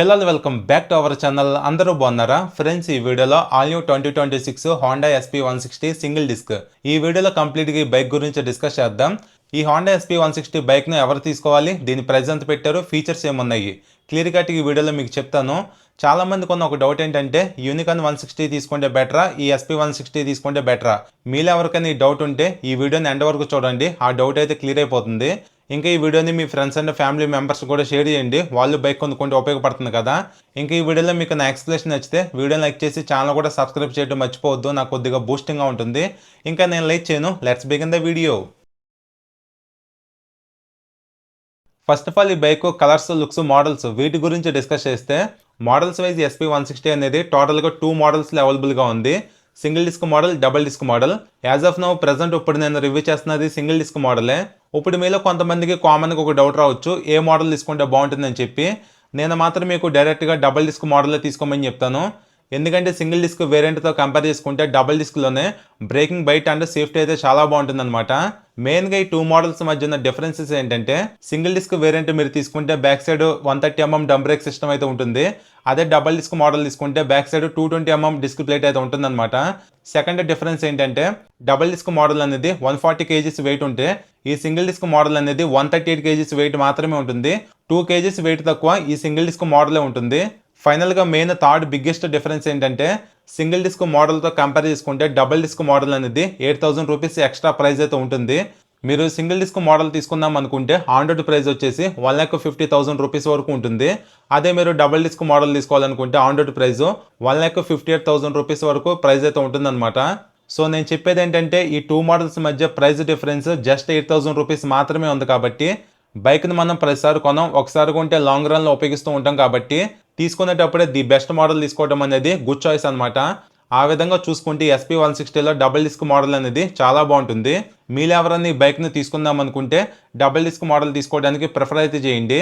Hello welcome back to our channel. అందరూ బాగున్నారా friends? ఈ వీడియోలో all new 2026 Honda SP160 single disc. ఈ వీడియోలో కంప్లీట్గా ఈ బైక్ గురించి డిస్కస్ చేద్దాం. ఈ హోండా SP160 బైక్ను ఎవరు తీసుకోవాలి, దీని ప్రైస్ ఎంత పెట్టారు, ఫీచర్స్ ఏమున్నాయి, క్లియర్ కట్ ఈ వీడియోలో మీకు చెప్తాను. చాలా మందికి ఉన్న ఒక డౌట్ ఏంటంటే యూనికాన్ 160 తీసుకుంటే బెటరా, ఈ SP160 తీసుకుంటే బెటరా? మీలో ఎవరికైనా ఈ డౌట్ ఉంటే ఈ వీడియోని ఎండ్ వరకు చూడండి, ఆ డౌట్ అయితే క్లియర్ అయిపోతుంది. ఇంకా ఈ వీడియోని మీ ఫ్రెండ్స్ అండ్ ఫ్యామిలీ మెంబర్స్ కూడా షేర్ చేయండి, వాళ్ళు బైక్ కొనుక్కుంటే ఉపయోగపడుతుంది కదా. ఇంకా ఈ వీడియోలో మీకు నా ఎక్స్ప్లెనేషన్ నచ్చితే వీడియోని లైక్ చేసి ఛానల్ కూడా సబ్స్క్రైబ్ చేయడం మర్చిపోవద్దు, నాకు కొద్దిగా బూస్టింగ్గా ఉంటుంది. ఇంకా నేను లైక్ చేయను, let's begin the video. First of all ఈ బైక్ కలర్స్, లుక్స్, మోడల్స్ వీటి గురించి డిస్కస్ చేస్తే, మోడల్స్ వైజ్ SP160 అనేది టోటల్గా 2 మోడల్స్లో అవైలబుల్గా ఉంది. Single disc model, double disc model. As of now present ఇప్పుడు నేను రివ్యూ చేస్తున్నది సింగిల్ డిస్క్ మోడలే. ఇప్పుడు మీలో కొంతమందికి కామన్గా ఒక డౌట్ రావచ్చు, ఏ మోడల్ తీసుకుంటే బాగుంటుందని చెప్పి. నేను మాత్రం మీకు డైరెక్ట్గా డబుల్ డిస్క్ మోడల్లో తీసుకోమని చెప్తాను. ఎందుకంటే సింగిల్ డిస్క్ వేరియంట్తో కంపేర్ చేసుకుంటే డబుల్ డిస్క్లోనే బ్రేకింగ్ బైట్ అండ్ సేఫ్టీ అయితే చాలా బాగుంటుంది అనమాట. మెయిన్గా ఈ 2 మోడల్స్ మధ్య ఉన్న డిఫరెన్సెస్ ఏంటంటే, సింగిల్ డిస్క్ వేరియంట్ మీరు తీసుకుంటే బ్యాక్ సైడ్ 130mm డంప్ బ్రేక్ సిస్టమ్ అయితే ఉంటుంది. అదే డబుల్ డిస్క్ మోడల్ తీసుకుంటే back side 220mm disc plate అయితే ఉంటుందన్నమాట. సెకండ్ డిఫరెన్స్ ఏంటంటే, డబుల్ డిస్క్ మోడల్ అనేది 140 kgs వెయిట్ ఉంటే, ఈ సింగిల్ డిస్క్ మోడల్ అనేది 138 kgs వెయిట్ మాత్రమే ఉంటుంది. 2 kgs వెయిట్ తక్కువ ఈ సింగిల్ డిస్క్ మోడలే ఉంటుంది. ఫైనల్గా మెయిన్ థర్డ్ బిగ్గెస్ట్ డిఫరెన్స్ ఏంటంటే, సింగిల్ డిస్క్ మోడల్తో కంపేర్ చేసుకుంటే డబుల్ డిస్క్ మోడల్ అనేది 8000 రూపీస్ ఎక్స్ట్రా ప్రైస్ అయితే ఉంటుంది. మీరు సింగిల్ డిస్క్ మోడల్ తీసుకుందాం అనుకుంటే ఆన్ రోడ్ ప్రైస్ వచ్చేసి 1,50,000 రూపీస్ వరకు ఉంటుంది. అదే మీరు డబుల్ డిస్క్ మోడల్ తీసుకోవాలనుకుంటే ఆన్ రోడ్ ప్రైస్ 1,58,000 రూపీస్ వరకు ప్రైస్ అయితే ఉంటుందన్నమాట. సో నేను చెప్పేది ఏంటంటే, ఈ 2 మోడల్స్ మధ్య ప్రైస్ డిఫరెన్స్ జస్ట్ 8,000 రూపీస్ మాత్రమే ఉంది. కాబట్టి బైక్ని మనం ప్రతిసారి కొనం, ఒకసారి కొంటే లాంగ్ రన్లో ఉపయోగిస్తూ ఉంటాం. కాబట్టి తీసుకునేటప్పుడే ది బెస్ట్ మోడల్ తీసుకోవడం అనేది గుడ్ చాయిస్ అనమాట. ఆ విధంగా చూసుకుంటే SP160లో డబుల్ డిస్క్ మోడల్ అనేది చాలా బాగుంటుంది. మీరు ఎవరైనా ఈ బైక్ని తీసుకుందాం అనుకుంటే డబుల్ డిస్క్ మోడల్ తీసుకోవడానికి ప్రిఫర్ అయితే చేయండి.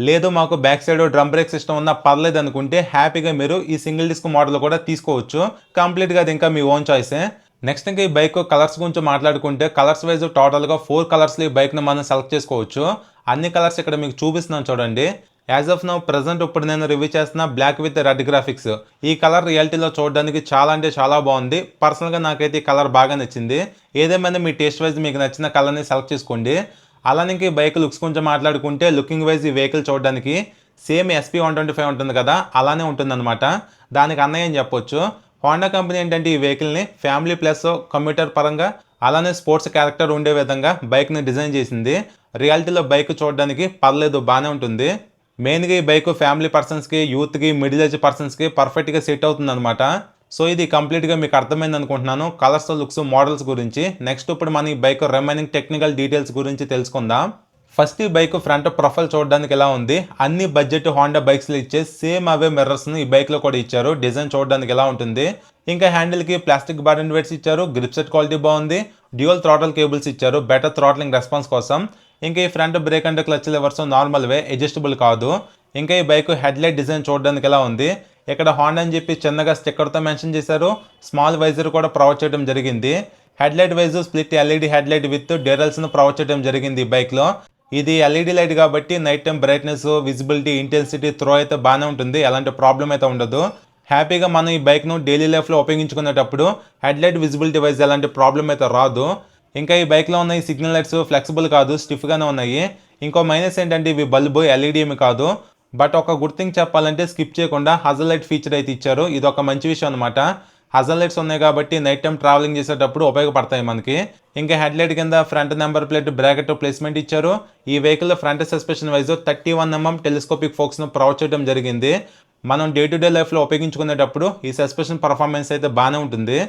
లేదు మాకు back side drum break system ఉన్నా పర్లేదు అనుకుంటే హ్యాపీగా మీరు ఈ సింగిల్ డిస్క్ మోడల్ కూడా తీసుకోవచ్చు. కంప్లీట్గా అది ఇంకా మీ ఓన్ చాయిసే. నెక్స్ట్ ఇంకా ఈ బైక్ కలర్స్ గురించి మాట్లాడుకుంటే, కలర్స్ వైజ్ టోటల్గా 4 కలర్స్లో ఈ బైక్ని మనం సెలెక్ట్ చేసుకోవచ్చు. అన్ని కలర్స్ ఇక్కడ మీకు చూపిస్తున్నాను చూడండి. యాజ్ ఆఫ్ నౌ ప్రెసెంట్ ఇప్పుడు నేను రివ్యూ చేస్తున్న బ్లాక్ విత్ రెడ్ గ్రాఫిక్స్. ఈ కలర్ రియాలిటీలో చూడడానికి చాలా అంటే చాలా బాగుంది. పర్సనల్గా నాకైతే ఈ కలర్ బాగా నచ్చింది. ఏదేమైనా మీ టేస్ట్ వైజ్ మీకు నచ్చిన కలర్ని సెలెక్ట్ చేసుకోండి. అలానే ఈ బైక్ లుక్స్ గురించి మాట్లాడుకుంటే, లుకింగ్ వైజ్ ఈ వెహికల్ చూడడానికి సేమ్ SP125 ఉంటుంది కదా, అలానే ఉంటుందన్నమాట. దానికి అన్నయ్య అని చెప్పొచ్చు. హోండా కంపెనీ ఏంటంటే ఈ వెహికల్ని ఫ్యామిలీ ప్లస్ కమ్యూటర్ పరంగా, అలానే స్పోర్ట్స్ క్యారెక్టర్ ఉండే విధంగా బైక్ని డిజైన్ చేసింది. రియాలిటీలో బైక్ చూడడానికి పర్లేదు, బాగానే ఉంటుంది. మెయిన్గా ఈ బైక్ ఫ్యామిలీ పర్సన్స్కి, యూత్కి, మిడిల్ ఏజ్ పర్సన్స్కి పర్ఫెక్ట్గా సెట్ అవుతుంది అనమాట. సో ఇది కంప్లీట్గా మీకు అర్థమైంది అనుకుంటున్నాను కలర్స్, లుక్స్, మోడల్స్ గురించి. నెక్స్ట్ ఇప్పుడు మన ఈ బైక్ రిమైనింగ్ టెక్నికల్ డీటెయిల్స్ గురించి తెలుసుకుందాం. ఫస్ట్ ఈ బైక్ ఫ్రంట్ ప్రొఫైల్ చూడడానికి ఎలా ఉంది, అన్ని బడ్జెట్ హోండా బైక్స్లో ఇచ్చే సేమ్ అవే మిర్రర్స్ని ఈ బైక్లో కూడా ఇచ్చారు. డిజైన్ చూడడానికి ఎలా ఉంటుంది. ఇంకా హ్యాండిల్కి ప్లాస్టిక్ బార్ అండ్ వెయిట్స్ ఇచ్చారు. గ్రిప్ సెట్ క్వాలిటీ బాగుంది. డ్యూయల్ థ్రాటల్ కేబుల్స్ ఇచ్చారు బెటర్ థ్రాట్లింగ్ రెస్పాన్స్ కోసం. ఇంకా ఈ front brake and clutch levers normal way, adjustable కాదు. ఇంకా ఈ బైక్ హెడ్ లైట్ డిజైన్ చూడడానికి ఎలా ఉంది. ఇక్కడ హోండా అని చెప్పి చిన్నగా స్టిక్కర్తో మెన్షన్ చేశారు. స్మాల్ వైజర్ కూడా ప్రొవైడ్ చేయడం జరిగింది. Headlight wise split LED headlight with డ్యూరల్స్ను ప్రొవైడ్ చేయడం జరిగింది ఈ బైక్లో. ఇది LED లైట్ కాబట్టి night time brightness, visibility, intensity, throw అయితే బాగానే ఉంటుంది. ఎలాంటి ప్రాబ్లం అయితే ఉండదు. హ్యాపీగా మనం ఈ బైక్ను డైలీ లైఫ్లో ఉపయోగించుకునేటప్పుడు హెడ్ లైట్ విజిబిలిటీ వైజ్ ఎలాంటి ప్రాబ్లం అయితే రాదు. ఇంకా ఈ బైక్లో ఉన్న ఈ సిగ్నల్ లైట్స్ ఫ్లెక్సిబుల్ కాదు, స్టిఫ్గానే ఉన్నాయి. ఇంకో మైనస్ ఏంటంటే ఇవి బల్బు LED ఏమి కాదు. బట్ ఒక గుడ్ థింగ్ చెప్పాలంటే, స్కిప్ చేయకుండా హజల్ లైట్ ఫీచర్ అయితే ఇచ్చారు. ఇది ఒక మంచి విషయం అనమాట. హజల్ లైట్స్ ఉన్నాయి కాబట్టి నైట్ టైం ట్రావెలింగ్ చేసేటప్పుడు ఉపయోగపడతాయి మనకి. ఇంకా హెడ్ లైట్ కింద front number plate bracket placement ఇచ్చారు. ఈ వెహికల్లో front suspension wise 31mm telescopic ఫోక్స్ను ప్రొవైడ్ చేయడం జరిగింది. మనం డే టు డే లైఫ్లో ఉపయోగించుకునేటప్పుడు ఈ సస్పెన్షన్ పర్ఫార్మెన్స్ అయితే బాగానే ఉంటుంది.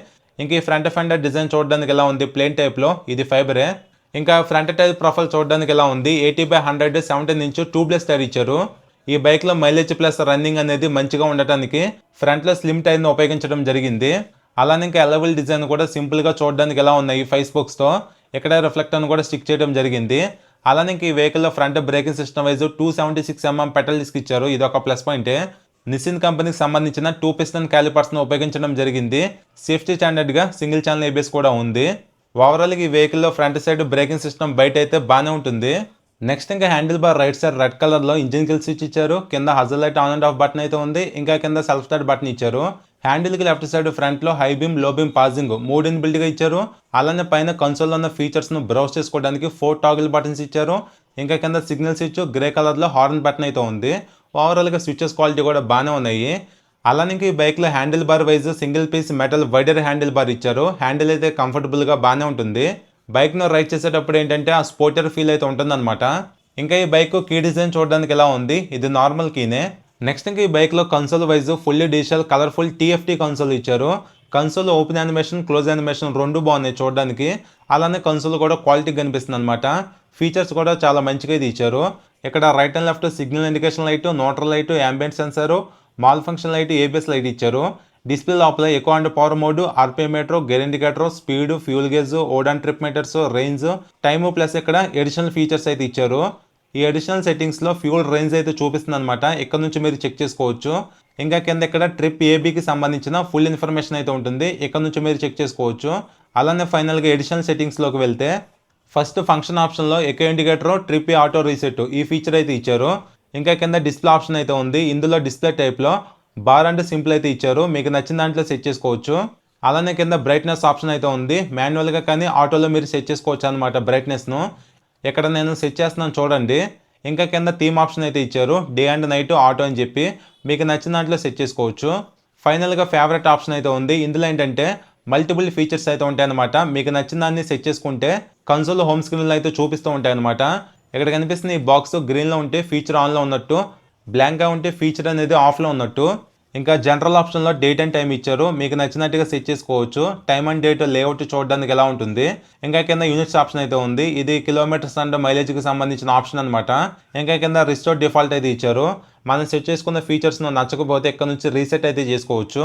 ఇంకా ఈ ఫ్రంట్ ఫెండర్ డిజైన్ చూడడానికి ఎలా ఉంది, ప్లేన్ టైప్లో, ఇది ఫైబరే. ఇంకా ఫ్రంట్ టైర్ ప్రొఫైల్ చూడడానికి ఎలా ఉంది, 80/100 17 ఇంచ్ ట్యూబ్లెస్ టైర్ ఇచ్చారు. ఈ బైక్లో మైలేజ్ ప్లస్ రన్నింగ్ అనేది మంచిగా ఉండటానికి ఫ్రంట్లో స్లిమ్ టైర్ని ఉపయోగించడం జరిగింది. అలానే ఇంకా ఎలవెల్ డిజైన్ కూడా సింపుల్గా చూడడానికి ఎలా ఉన్నాయి 5 స్పోక్స్తో. ఇక్కడ రిఫ్లెక్టర్ను కూడా స్టిక్ చేయడం జరిగింది. అలానే ఇంక ఈ వెహికల్లో front braking system wise 276mm petal disc ఇచ్చారు. ఇది ఒక ప్లస్ పాయింటే. నిసిన్ కంపెనీకి సంబంధించిన 2 పిస్టన్ క్యాలిపర్స్ను ఉపయోగించడం జరిగింది. సేఫ్టీ స్టాండర్డ్గా సింగిల్ ఛానల్ ABS కూడా ఉంది. ఓవరాల్గా ఈ వెహికల్లో ఫ్రంట్ సైడ్ బ్రేకింగ్ సిస్టమ్ బయట అయితే బాగానే ఉంటుంది. నెక్స్ట్ ఇంకా handle bar right side red కలర్లో ఇంజిన్ కిల్ స్విచ్ ఇచ్చారు. కింద hazel light on and of button అయితే ఉంది. ఇంకా కింద సెల్ఫ్ స్టార్ట్ బటన్ ఇచ్చారు. హ్యాండిల్కి లెఫ్ట్ సైడ్ ఫ్రంట్లో హై బీమ్, లో బీమ్, పాజింగ్ 3 ఇన్బిల్ట్గా ఇచ్చారు. అలానే పైన కన్సోల్లో ఉన్న ఫీచర్స్ను బ్రౌజ్ చేసుకోవడానికి 4 టాగిల్ బటన్స్ ఇచ్చారు. ఇంకా కింద సిగ్నల్ స్విచ్ గ్రే కలర్లో హార్న్ బటన్ అయితే ఉంది. ఓవరాల్గా స్విచెస్ క్వాలిటీ కూడా బాగానే ఉన్నాయి. అలానే ఇంక ఈ బైక్లో handle bar wise single piece metal wider handle bar ఇచ్చారు. హ్యాండిల్ అయితే కంఫర్టబుల్గా బాగానే ఉంటుంది. బైక్ను రైడ్ చేసేటప్పుడు ఏంటంటే ఆ స్పోర్టర్ ఫీల్ అయితే ఉంటుందన్నమాట. ఇంకా ఈ బైక్ కీ డిజైన్ చూడడానికి ఎలా ఉంది, ఇది నార్మల్ కీనే. నెక్స్ట్ ఇంకా ఈ బైక్లో console wise fully digital colourful TFT console ఇచ్చారు. Console open animation, close animation 2 బాగున్నాయి చూడడానికి. అలానే కన్సోల్ కూడా క్వాలిటీ కనిపిస్తుంది అనమాట. ఫీచర్స్ కూడా చాలా మంచిగా ఇది ఇచ్చారు. ఇక్కడ right and left signal indication light, neutral light, ambient sensor, malfunction light, ABS light ఇచ్చారు. డిస్ప్లే లోపల eco and power mode, RPM meter, gear indicator, speed, fuel gauge, ఓడాన్ trip meters, range, time, plus ఇక్కడ additional features అయితే ఇచ్చారు. ఈ additional సెట్టింగ్స్లో fuel range అయితే చూపిస్తుంది అనమాట. ఇక్కడ నుంచి మీరు చెక్ చేసుకోవచ్చు. ఇంకా కింద ఇక్కడ ట్రిప్ ABకి సంబంధించిన ఫుల్ ఇన్ఫర్మేషన్ అయితే ఉంటుంది. ఇక్కడ నుంచి మీరు చెక్ చేసుకోవచ్చు. అలానే ఫైనల్గా అడిషనల్ సెట్టింగ్స్లోకి వెళ్తే ఫస్ట్ ఫంక్షన్ ఆప్షన్లో eco indicator, trip auto reset ఈ ఫీచర్ అయితే ఇచ్చారు. ఇంకా కింద డిస్ప్లే ఆప్షన్ అయితే ఉంది. ఇందులో డిస్ప్లే టైప్లో బార్ అండ్ సింపుల్ అయితే ఇచ్చారు. మీకు నచ్చిన దాంట్లో సెట్ చేసుకోవచ్చు. అలానే కింద బ్రైట్నెస్ ఆప్షన్ అయితే ఉంది. మాన్యువల్గా కానీ ఆటోలో మీరు సెట్ చేసుకోవచ్చు అనమాట బ్రైట్నెస్ను. ఇక్కడ నేను సెట్ చేస్తున్నాను చూడండి. ఇంకా కింద థీమ్ ఆప్షన్ అయితే ఇచ్చారు. డే అండ్ నైట్ ఆటో అని చెప్పి మీకు నచ్చిన దాంట్లో సెట్ చేసుకోవచ్చు. ఫైనల్గా ఫేవరెట్ ఆప్షన్ అయితే ఉంది. ఇందులో ఏంటంటే మల్టిపుల్ ఫీచర్స్ అయితే ఉంటాయి అనమాట. మీకు నచ్చిన దాన్ని సెట్ చేసుకుంటే కన్సోల్ హోమ్ స్క్రీన్లో అయితే చూపిస్తూ ఉంటాయి అనమాట. ఇక్కడ కనిపిస్తున్న ఈ బాక్స్ గ్రీన్లో ఉంటే ఫీచర్ ఆన్లో ఉన్నట్టు, బ్లాంక్గా ఉంటే ఫీచర్ అనేది ఆఫ్లో ఉన్నట్టు. ఇంకా జనరల్ ఆప్షన్లో డేట్ అండ్ టైం ఇచ్చారు. మీకు నచ్చినట్టుగా సెట్ చేసుకోవచ్చు. టైమ్ అండ్ డేట్ లేఅవుట్ చూడడానికి ఎలా ఉంటుంది. ఇంకా కింద యూనిట్స్ ఆప్షన్ అయితే ఉంది. ఇది కిలోమీటర్స్ అండ్ మైలేజ్కి సంబంధించిన ఆప్షన్ అనమాట. ఇంకా కింద రిస్టోర్ డిఫాల్ట్ అయితే ఇచ్చారు. మనం సెట్ చేసుకున్న ఫీచర్స్ను నచ్చకపోతే ఇక్కడ నుంచి రీసెట్ అయితే చేసుకోవచ్చు.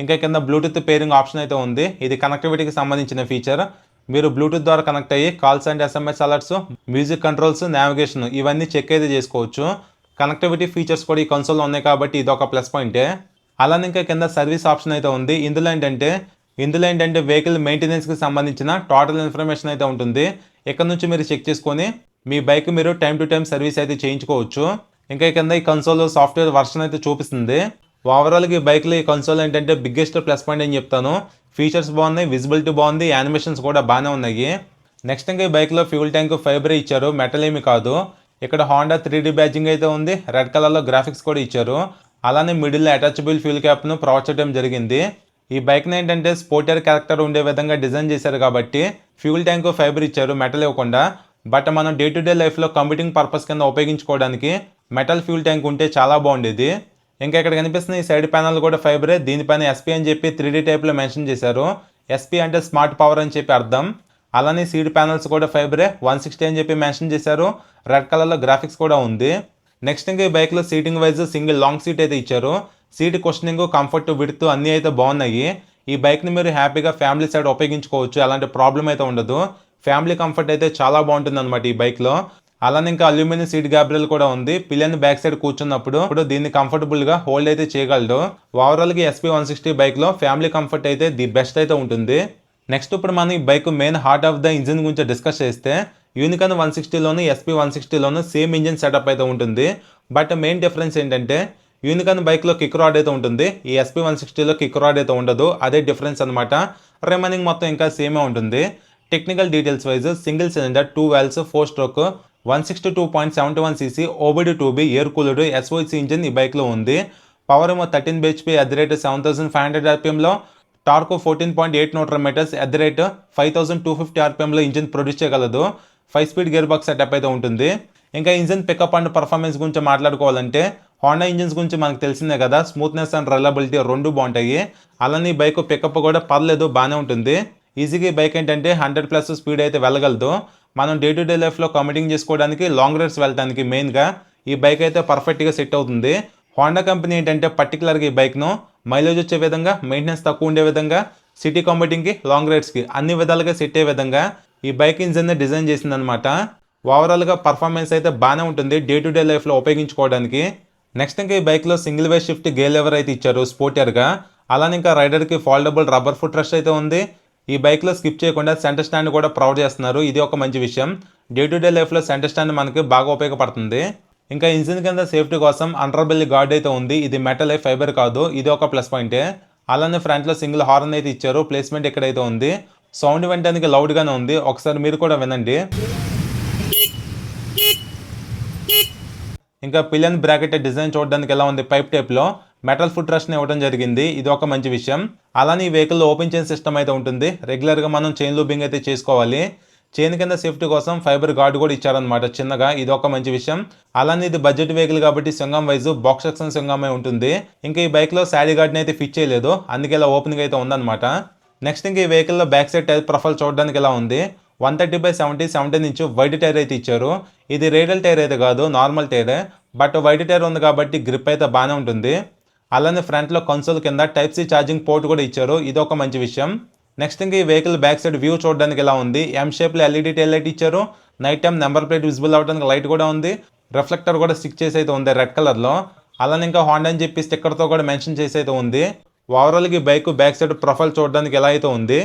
ఇంకా కింద బ్లూటూత్ పేరింగ్ ఆప్షన్ అయితే ఉంది. ఇది కనెక్టివిటీకి సంబంధించిన ఫీచర్. మీరు బ్లూటూత్ ద్వారా కనెక్ట్ అయ్యి calls and SMS alerts, music controls, navigation ఇవన్నీ చెక్ అయితే చేసుకోవచ్చు. కనెక్టివిటీ ఫీచర్స్ కూడా ఈ కన్సోల్లో ఉన్నాయి కాబట్టి ఇది ఒక ప్లస్ పాయింటే. అలానే ఇంకా కింద సర్వీస్ ఆప్షన్ అయితే ఉంది. ఇందులో ఏంటంటే వెహికల్ మెయింటెనెన్స్కి సంబంధించిన టోటల్ ఇన్ఫర్మేషన్ అయితే ఉంటుంది. ఇక్కడ నుంచి మీరు చెక్ చేసుకొని మీ బైక్ మీరు టైం టు టైం సర్వీస్ అయితే చేయించుకోవచ్చు. ఇంకా కింద ఈ కన్సోల్ సాఫ్ట్వేర్ వర్షన్ అయితే చూపిస్తుంది. ఓవరాల్గా ఈ బైక్లో ఈ కన్సోల్ ఏంటంటే బిగ్గెస్ట్ ప్లస్ పాయింట్ అని చెప్తాను. ఫీచర్స్ బాగున్నాయి, విజిబిలిటీ బాగుంది, యానిమేషన్స్ కూడా బాగానే ఉన్నాయి. నెక్స్ట్ ఇంకా ఈ బైక్లో ఫ్యూల్ ట్యాంక్ ఫైబరే ఇచ్చారు, మెటల్ ఏమి కాదు. ఇక్కడ హోండా 3D బ్యాడ్జింగ్ అయితే ఉంది. రెడ్ కలర్లో గ్రాఫిక్స్ కూడా ఇచ్చారు. అలానే మిడిల్లో అటాచబుల్ ఫ్యూల్ క్యాప్ను ప్రొవైడ్ చేయడం జరిగింది. ఈ బైక్ని ఏంటంటే స్పోర్టియర్ క్యారెక్టర్ ఉండే విధంగా డిజైన్ చేశారు కాబట్టి ఫ్యూల్ ట్యాంక్ ఫైబర్ ఇచ్చారు, మెటల్ ఇవ్వకుండా. బట్ మనం డే టు డే లైఫ్లో కంప్యూటింగ్ పర్పస్ కింద ఉపయోగించుకోవడానికి మెటల్ ఫ్యూల్ ట్యాంక్ ఉంటే చాలా బాగుండేది. ఇంకా ఇక్కడ కనిపిస్తున్న ఈ సైడ్ ప్యానల్ కూడా ఫైబరే. దీనిపైన SP అని చెప్పి 3D టైప్లో మెన్షన్ చేశారు. SP అంటే స్మార్ట్ పవర్ అని చెప్పి అర్థం. అలానే సీడ్ ప్యానల్స్ కూడా ఫైబరే, 160 అని చెప్పి మెన్షన్ చేశారు. రెడ్ కలర్లో గ్రాఫిక్స్ కూడా ఉంది. నెక్స్ట్ ఇంకా ఈ బైక్లో seating wise single long seat అయితే ఇచ్చారు. సీట్ క్వశ్చనింగ్, కంఫర్ట్, విడ్త్ అన్నీ అయితే బాగున్నాయి. ఈ బైక్ని మీరు హ్యాపీగా ఫ్యామిలీ సైడ్ ఉపయోగించుకోవచ్చు. అలాంటి ప్రాబ్లం అయితే ఉండదు. ఫ్యామిలీ కంఫర్ట్ అయితే చాలా బాగుంటుంది అనమాట ఈ బైక్లో. అలానే ఇంకా అల్యూమినియం సీట్ గ్యాబ్రెల్ కూడా ఉంది. పిల్లల్ని బ్యాక్ సైడ్ కూర్చున్నప్పుడు దీన్ని కంఫర్టబుల్గా హోల్డ్ అయితే చేయగలడు. ఓవరాల్గా SP160 బైక్లో ఫ్యామిలీ కంఫర్ట్ అయితే ది బెస్ట్ అయితే ఉంటుంది. నెక్స్ట్ ఇప్పుడు మనం ఈ bike main heart of the engine గురించి డిస్కస్ చేస్తే యూనికాన్ 160లోను SP160లోను సేమ్ ఇంజిన్ సెటప్ అయితే ఉంటుంది. బట్ మెయిన్ డిఫరెన్స్ ఏంటంటే యూనికాన్ బైక్లో కిక్ రాడ్ అయితే ఉంటుంది. ఈ SP160లో కిక్ రాడ్ అయితే ఉండదు. అదే డిఫరెన్స్ అనమాట. రిమైనింగ్ మొత్తం ఇంకా సేమే ఉంటుంది. Technical details wise single cylinder 2 valves 4 stroke 162.71cc OBD2B air cooled SOHC engine ఈ బైక్లో ఉంది. పవర్ ఏమో 13 bhp @7500 RPMలో, టార్క్ 14.8 Nm @5250 RPMలో ఇంజిన్ ప్రొడ్యూస్ చేయగలదు. 5 స్పీడ్ గేర్ బాక్స్ సెటప్ అయితే ఉంటుంది. ఇంకా ఇంజిన్ పికప్ అండ్ పర్ఫార్మెన్స్ గురించి మాట్లాడుకోవాలంటే హోండా ఇంజిన్స్ గురించి మనకు తెలిసిందే కదా, స్మూత్నెస్ అండ్ రిలయబిలిటీ రెండు బాగుంటాయి. అలానే ఈ బైక్ పికప్ కూడా పర్లేదు, బాగానే ఉంటుంది. ఈజీగా ఈ బైక్ ఏంటంటే 100+ స్పీడ్ అయితే వెళ్ళగలదు. మనం డే టు డే లైఫ్లో కమిటింగ్ చేసుకోవడానికి, లాంగ్ రైడ్స్ వెళ్ళడానికి మెయిన్గా ఈ బైక్ అయితే పర్ఫెక్ట్గా సెట్ అవుతుంది. హోండా కంపెనీ ఏంటంటే పర్టికులర్గా ఈ బైక్ను మైలేజ్ వచ్చే విధంగా, మెయింటెనెన్స్ తక్కువ ఉండే విధంగా, సిటీ కమిటింగ్కి, లాంగ్ రైడ్స్కి అన్ని విధాలుగా సెట్ అయ్యే విధంగా ఈ బైక్ ఇంజిన్ని డిజైన్ చేసిందనమాట. ఓవరాల్గా పర్ఫార్మెన్స్ అయితే బాగానే ఉంటుంది డే టు డే లైఫ్లో ఉపయోగించుకోవడానికి. నెక్స్ట్ ఇంకా ఈ బైక్లో single way shift gear lever అయితే ఇచ్చారు స్పోర్టియర్గా. అలానే ఇంకా రైడర్కి ఫోల్డబుల్ రబ్బర్ ఫుట్ రెస్ట్ అయితే ఉంది. ఈ బైక్లో స్కిప్ చేయకుండా సెంటర్ స్టాండ్ కూడా ప్రొవైడ్ చేస్తున్నారు. ఇది ఒక మంచి విషయం. డే టు డే లైఫ్లో సెంటర్ స్టాండ్ మనకి బాగా ఉపయోగపడుతుంది. ఇంకా ఇంజిన్ కింద సేఫ్టీ కోసం అండర్ బెల్లి గార్డ్ అయితే ఉంది. ఇది మెటల్ ఫైబర్ కాదు. ఇది ఒక ప్లస్ పాయింటే. అలానే ఫ్రంట్లో సింగిల్ హార్న్ అయితే ఇచ్చారు. ప్లేస్మెంట్ ఎక్కడైతే ఉంది. సౌండ్ వినడానికి లౌడ్గానే ఉంది. ఒకసారి మీరు కూడా వినండి. ఇంకా పిలియన్ బ్రాకెట్ డిజైన్ చూడడానికి ఎలా ఉంది, పైప్ టైప్లో మెటల్ ఫుట్ రెస్ట్ని ఇవ్వడం జరిగింది. ఇది ఒక మంచి విషయం. అలానే ఈ వెహికల్లో ఓపెన్ చైన్ సిస్టమ్ అయితే ఉంటుంది. రెగ్యులర్గా మనం చైన్ లూబింగ్ అయితే చేసుకోవాలి. చైన్ కింద సేఫ్టీ కోసం ఫైబర్ గార్డ్ కూడా ఇచ్చారనమాట చిన్నగా. ఇది ఒక మంచి విషయం. అలానే ఇది బడ్జెట్ వెహికల్ కాబట్టి సింగం వైజ్ బాక్స్ సెక్షన్ సింగమే ఉంటుంది. ఇంకా ఈ బైక్లో శాడీ గార్డ్ని అయితే ఫిట్ చేయలేదు, అందుకే ఇలా ఓపెనింగ్ అయితే ఉందన్నమాట. నెక్స్ట్ ఇంకా ఈ వెహికల్లో బ్యాక్ సైడ్ టైర్ ప్రొఫైల్ చూడడానికి ఎలా ఉంది. 130/70 17 ఇంచ్ వైడ్ టైర్ అయితే ఇచ్చారు. ఇది రేడియల్ టైర్ అయితే కాదు, నార్మల్ టైరే. బట్ వైడ్ టైర్ ఉంది కాబట్టి గ్రిప్ అయితే బాగానే ఉంటుంది. అలానే ఫ్రంట్లో కన్సోల్ కింద టైప్ సి ఛార్జింగ్ పోర్ట్ కూడా ఇచ్చారు. ఇది ఒక మంచి విషయం. నెక్స్ట్ ఇంకా ఈ వెహికల్ బ్యాక్ సైడ్ వ్యూ చూడడానికి ఎలా ఉంది. ఎం షేప్లో ఎల్ఈడి టైల్ లైట్ ఇచ్చారు. Night time number plate visible అవ్వడానికి లైట్ కూడా ఉంది. రిఫ్లెక్టర్ కూడా స్టిక్ చేసి అయితే ఉంది రెడ్ కలర్లో. అలానే ఇంకా హోండా అని చెప్పి స్టిక్కర్తో కూడా మెన్షన్ చేసి అయితే ఉంది. ఓవరాల్గా ఈ బైక్ బ్యాక్ సైడ్ ప్రొఫైల్ చూడడానికి ఎలా అయితే ఉంది.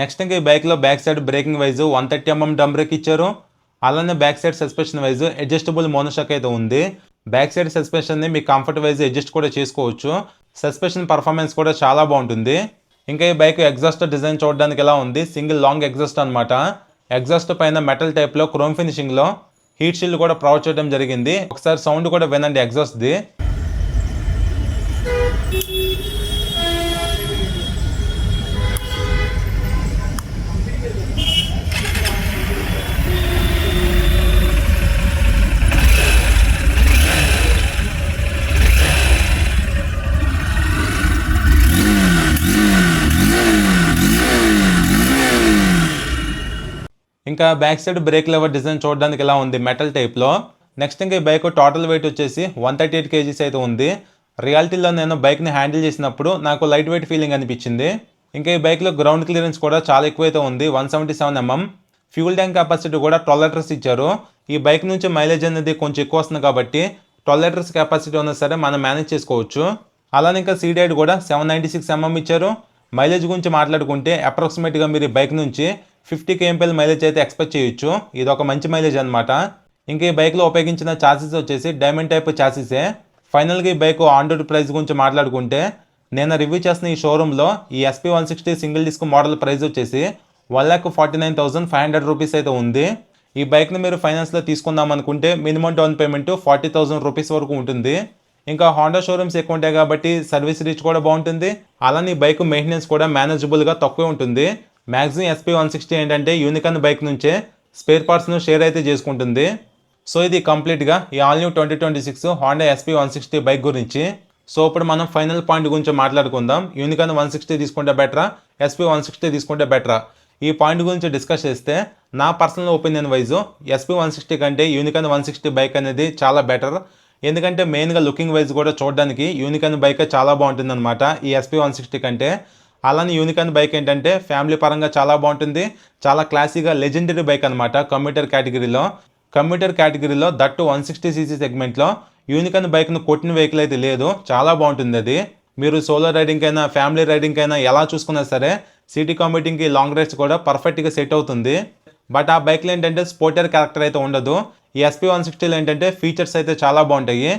నెక్స్ట్ ఇంకా ఈ బైక్లో back side breaking wise 130mm drum break ఇచ్చారు. అలానే back side suspension wise adjustable monoshock అయితే ఉంది. బ్యాక్ సైడ్ సస్పెన్షన్ని మీ కంఫర్ట్ వైజ్ అడ్జస్ట్ కూడా చేసుకోవచ్చు. సస్పెన్షన్ పర్ఫార్మెన్స్ కూడా చాలా బాగుంటుంది. ఇంకా ఈ బైక్ ఎగ్జాస్ట్ డిజైన్ చూడడానికి ఎలా ఉంది. సింగిల్ లాంగ్ ఎగ్జాస్ట్ అనమాట. ఎగ్జాస్ట్ పైన మెటల్ టైప్లో క్రోమ్ ఫినిషింగ్లో హీట్ షీల్డ్ కూడా ప్రొవైడ్ చేయడం జరిగింది. ఒకసారి సౌండ్ కూడా వినండి ఎగ్జాస్ట్ది. ఇంకా back side break lever design చూడడానికి ఎలా ఉంది, మెటల్ టైప్లో. నెక్స్ట్ ఇంకా ఈ బైక్ టోటల్ వెయిట్ వచ్చేసి 138 kgs అయితే ఉంది. రియాలిటీలో నేను బైక్ని హ్యాండిల్ చేసినప్పుడు నాకు లైట్ వెయిట్ ఫీలింగ్ అనిపించింది. ఇంకా ఈ బైక్లో గ్రౌండ్ క్లియరెన్స్ కూడా చాలా ఎక్కువైతే ఉంది, 177mm. ఫ్యూల్ ట్యాంక్ కెపాసిటీ కూడా 12 లీటర్స్ ఇచ్చారు. ఈ బైక్ నుంచి మైలేజ్ అనేది కొంచెం ఎక్కువ వస్తుంది కాబట్టి 12 లీటర్స్ కెపాసిటీ ఉన్నా సరే మనం మేనేజ్ చేసుకోవచ్చు. అలానే ఇంకా సీట్ హైట్ కూడా 796mm ఇచ్చారు. మైలేజ్ గురించి మాట్లాడుకుంటే అప్రాక్సిమేట్గా మీరు ఈ బైక్ నుంచి 50 kmpl మైలేజ్ అయితే ఎక్స్పెక్ట్ చేయొచ్చు. ఇది ఒక మంచి మైలేజ్ అనమాట. ఇంకా ఈ బైక్లో ఉపయోగించిన ఛాసిస్ వచ్చేసి డైమండ్ టైప్ ఛాసిసే. ఫైనల్గా ఈ బైక్ ఆన్ రోడ్ ప్రైస్ గురించి మాట్లాడుకుంటే నేను రివ్యూ చేసిన ఈ షోరూంలో ఈ SP160 single disc model price వచ్చేసి 1,49,500 రూపీస్ అయితే ఉంది. ఈ బైక్ని మీరు ఫైనాన్స్లో తీసుకుందాం అనుకుంటే మినిమం డౌన్ పేమెంట్ 40,000 రూపీస్ వరకు ఉంటుంది. ఇంకా హోండా షోరూమ్స్ ఎక్కువ ఉంటాయి కాబట్టి సర్వీస్ రీచ్ కూడా బాగుంటుంది. అలానే ఈ బైక్ మెయింటెనెన్స్ కూడా మేనేజబుల్గా తక్కువే ఉంటుంది. మ్యాక్సిమం SP160 ఏంటంటే యూనికాన్ బైక్ నుంచే స్పేర్ పార్ట్స్ను షేర్ అయితే చేసుకుంటుంది. సో ఇది కంప్లీట్గా ఈ all new 2026 Honda SP160 bike గురించి. సో ఇప్పుడు మనం ఫైనల్ పాయింట్ గురించి మాట్లాడుకుందాం. యూనికాన్ 160 తీసుకుంటే బెటరా, SP160 తీసుకుంటే బెటరా? ఈ పాయింట్ గురించి డిస్కస్ చేస్తే నా పర్సనల్ ఒపీనియన్ వైజ్ SP160 కంటే యూనికాన్ 160 బైక్ అనేది చాలా బెటర్. ఎందుకంటే మెయిన్గా లుకింగ్ వైజ్ కూడా చూడడానికి యూనికాన్ బైక్ చాలా బాగుంటుంది అనమాట ఈ SP160 కంటే. అలానే యూనికాన్ బైక్ ఏంటంటే ఫ్యామిలీ పరంగా చాలా బాగుంటుంది. చాలా క్లాసీగా లెజెండరీ బైక్ అనమాట కమ్యూటర్ కేటగిరీలో దట్టు 160cc సెగ్మెంట్లో యూనికాన్ బైక్ను కొట్టిన వెహికల్ అయితే లేదు. చాలా బాగుంటుంది అది. మీరు సోలో రైడింగ్ అయినా ఫ్యామిలీ రైడింగ్ అయినా ఎలా చూసుకున్నా సరే సిటీ కాంపిటింగ్కి లాంగ్ రైడ్స్ కూడా పర్ఫెక్ట్గా సెట్ అవుతుంది. బట్ ఆ బైక్లో ఏంటంటే స్పోర్టర్ క్యారెక్టర్ అయితే ఉండదు. ఈ SP160లో ఏంటంటే ఫీచర్స్ అయితే చాలా బాగుంటాయి.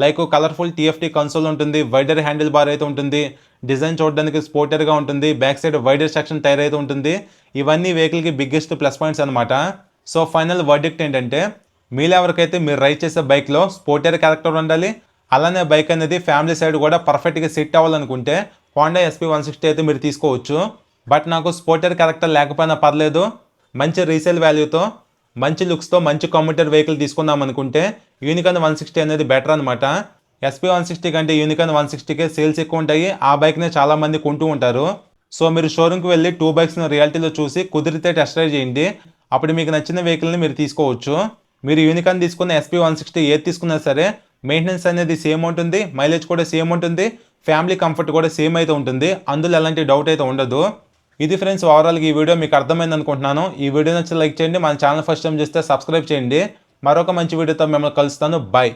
లైక్ కలర్ఫుల్ TFT కన్సోల్ ఉంటుంది, వైడర్ హ్యాండిల్ బార్ అయితే ఉంటుంది, డిజైన్ చూడడానికి స్పోర్టర్గా ఉంటుంది, back side wider section tyre అయితే ఉంటుంది. ఇవన్నీ వెహికల్కి బిగ్గెస్ట్ ప్లస్ పాయింట్స్ అనమాట. సో ఫైనల్ వర్డిక్ట్ ఏంటంటే మీలో ఎవరికైతే మీరు రైడ్ చేసే బైక్లో స్పోర్టర్ క్యారెక్టర్ ఉండాలి, అలానే బైక్ అనేది ఫ్యామిలీ సైడ్ కూడా పర్ఫెక్ట్గా సెట్ అవ్వాలనుకుంటే హోండా SP160 అయితే మీరు తీసుకోవచ్చు. బట్ నాకు స్పోర్టర్ క్యారెక్టర్ లేకపోయినా పర్లేదు, మంచి రీసేల్ వాల్యూతో మంచి లుక్స్తో మంచి కమ్యూటర్ వెహికల్ తీసుకుందాం అనుకుంటే యూనికాన్ 160 అనేది బెటర్ అనమాట. SP160 కంటే యూనికాన్ 160కే సేల్స్ ఎక్కువ ఉంటాయి. ఆ బైక్నే చాలామంది కొంటూ ఉంటారు. సో మీరు షోరూమ్కి వెళ్ళి 2 బైక్స్ని రియాలిటీలో చూసి కుదిరితే టెస్ట్ డ్రైవ్ చేయండి. అప్పుడు మీకు నచ్చిన వెహికల్ని మీరు తీసుకోవచ్చు. మీరు యూనికాన్ తీసుకున్న SP160 ఏది తీసుకున్నా సరే మెయింటెనెన్స్ అనేది సేమ్ ఉంటుంది, మైలేజ్ కూడా సేమ్ ఉంటుంది, ఫ్యామిలీ కంఫర్ట్ కూడా సేమ్ అయితే ఉంటుంది. అందులో ఎలాంటి డౌట్ అయితే ఉండదు. ఇది ఫ్రెండ్స్ ఓవరాల్గా ఈ వీడియో మీకు అర్థమైంది అనుకుంటున్నాను. ఈ వీడియో నచ్చి లైక్ చేయండి, మన ఛానల్ ఫస్ట్ టైం చేస్తే సబ్స్క్రైబ్ చేయండి. మరొక మంచి వీడియోతో మిమ్మల్ని కలుస్తాను. బాయ్.